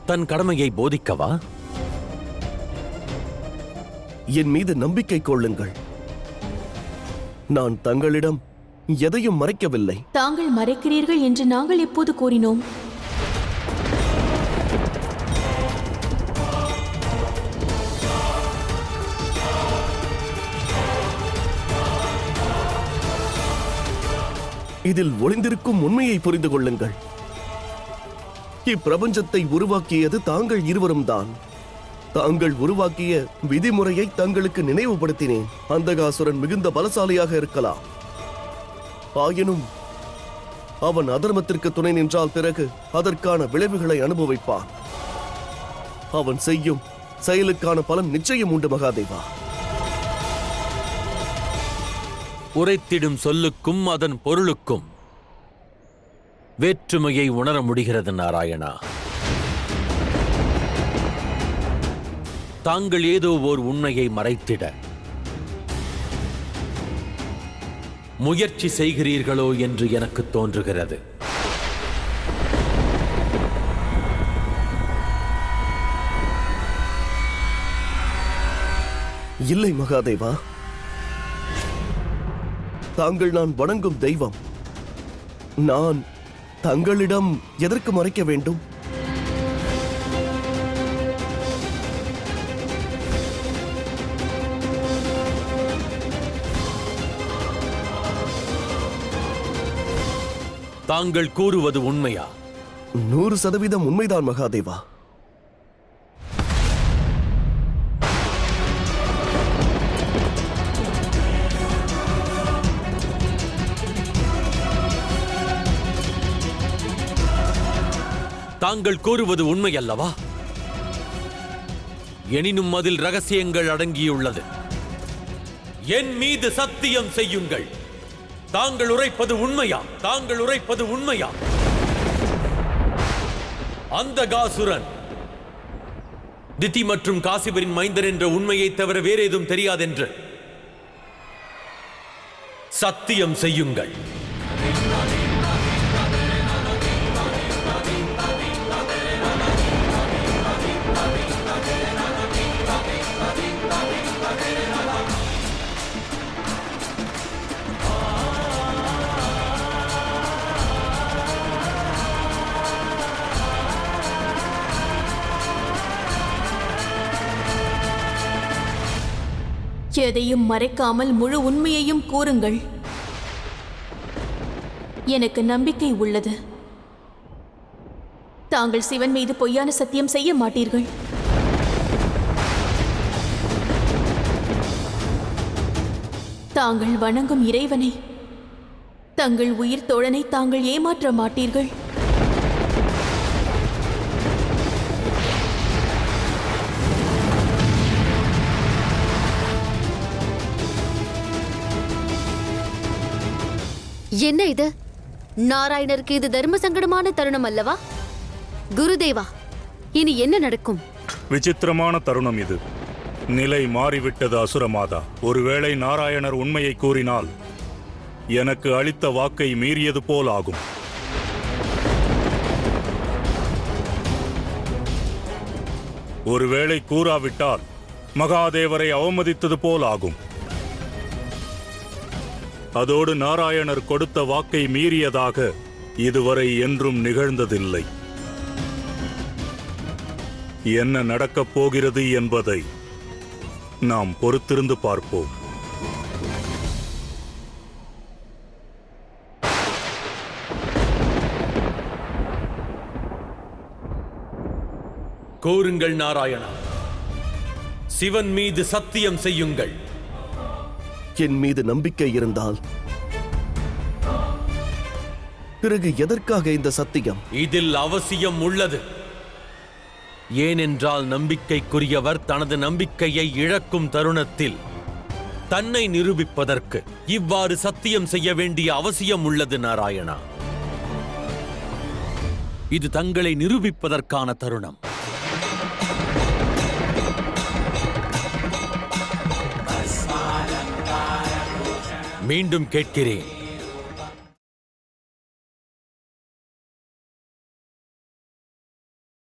தன் கடமையை போதிக்கவா? என் மீது நம்பிக்கை கொள்ளுங்கள். நான் தங்களிடம் எதையும் மறைக்கவில்லை. தாங்கள் மறைக்கிறீர்கள் என்று நாங்கள் எப்போது கூறினோம்? இதில் ஒளிந்திருக்கும் உண்மையை புரிந்து கொள்ளுங்கள். இப்பிரபஞ்சத்தை உருவாக்கியது தாங்கள் இருவரும் தான். தாங்கள் உருவாக்கிய விதிமுறையை தங்களுக்கு நினைவுபடுத்தினேன். அந்தகாசுரன் மிகுந்த பலசாலியாக இருக்கலாம். ஆயினும் அவன் அதர்மத்திற்கு துணை நின்றால் பிறகு அதற்கான விளைவுகளை அனுபவிப்பான். அவன் செய்யும் செயலுக்கான பலன் நிச்சயம் உண்டு மகாதேவா. உரைத்திடும் சொல்லுக்கும் அதன் பொருளுக்கும் வேற்றுமையை உணர முடிகிறது நாராயணா. தாங்கள் ஏதோ ஓர் உண்மையை மறைத்திட முயற்சி செய்கிறீர்களோ என்று எனக்கு தோன்றுகிறது. இல்லை மகாதேவா, தாங்கள் நான் வணங்கும் தெய்வம். நான் தங்களிடம் எதற்கு மறைக்க வேண்டும்? தாங்கள் கூறுவது உண்மையா? 100% உண்மைதான் மகாதேவா. தாங்கள் கூறுவது உண்மை அல்லவா? எனினும் அதில் ரகசியங்கள் அடங்கியுள்ளது. என் மீது சத்தியம் செய்யுங்கள். தாங்கள் உரைப்பது உண்மையா? தாங்கள் உரைப்பது உண்மையா? அந்தகாசுரன் திதி மற்றும் காசிபரின் மைந்தன் என்ற உண்மையை தவிர வேறு ஏதும் தெரியாதென்று சத்தியம் செய்யுங்கள். எதையும் மறைக்காமல் முழு உண்மையையும் கூறுங்கள். எனக்கு நம்பிக்கை உள்ளது. தாங்கள் சிவன் மீது பொய்யான சத்தியம் செய்ய மாட்டீர்கள். தாங்கள் வணங்கும் இறைவனை, தங்கள் உயிர் தோழனை தாங்கள் ஏமாற்ற மாட்டீர்கள். என்ன இது? நாராயணருக்கு இது தர்ம சங்கடமான தருணம் அல்லவா? குருதேவா, இனி என்ன நடக்கும்? விசித்திரமான தருணம் இது. நிலை மாறிவிட்டது அசுரமாதா. ஒருவேளை நாராயணர் உண்மையை கூறினால் எனக்கு அளித்த வாக்கை மீறியது போல் ஆகும். ஒருவேளை கூறாவிட்டால் மகாதேவரை அவமதித்தது போல் ஆகும். அதோடு நாராயணர் கொடுத்த வாக்கை மீறியதாக இதுவரை என்றும் நிகழ்ந்ததில்லை. என்ன நடக்கப் போகிறது என்பதை நாம் பொறுத்திருந்து பார்ப்போம். கூறுங்கள் நாராயணா, சிவன் மீது சத்தியம் செய்யுங்கள். என் மீது நம்பிக்கை இருந்தால் பிறகு எதற்காக இந்த சத்தியம்? இதில் அவசியம் உள்ளது. ஏனென்றால் நம்பிக்கைக்குரியவர் தனது நம்பிக்கையை இழக்கும் தருணத்தில் தன்னை நிரூபிப்பதற்கு இவ்வாறு சத்தியம் செய்ய வேண்டிய அவசியம் உள்ளது நாராயணா. இது தங்களை நிரூபிப்பதற்கான தருணம். மீண்டும் கேட்கிறேன்,